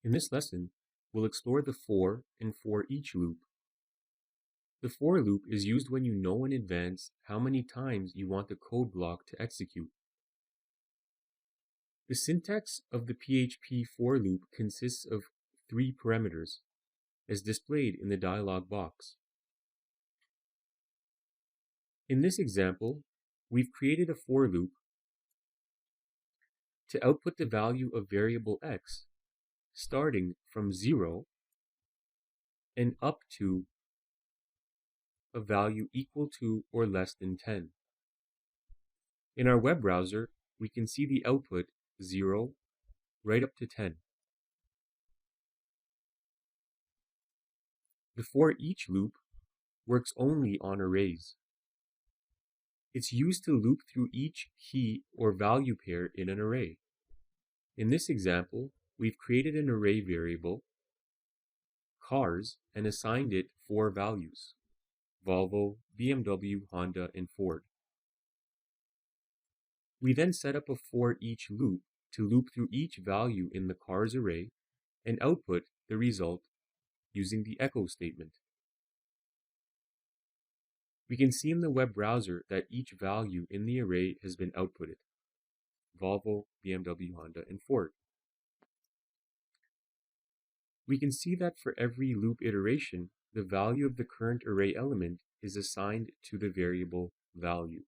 In this lesson, we'll explore the for and for each loop. The for loop is used when you know in advance how many times you want the code block to execute. The syntax of the PHP for loop consists of three parameters, as displayed in the dialog box. In this example, we've created a for loop to output the value of variable x, starting from 0 and up to a value equal to or less than 10. In our web browser, we can see the output 0 right up to 10. The for each loop works only on arrays. It's used to loop through each key or value pair in an array. In this example, we've created an array variable, cars, and assigned it 4 values: Volvo, BMW, Honda, and Ford. We then set up a for each loop to loop through each value in the cars array and output the result using the echo statement. We can see in the web browser that each value in the array has been outputted: Volvo, BMW, Honda, and Ford. We can see that for every loop iteration, the value of the current array element is assigned to the variable value.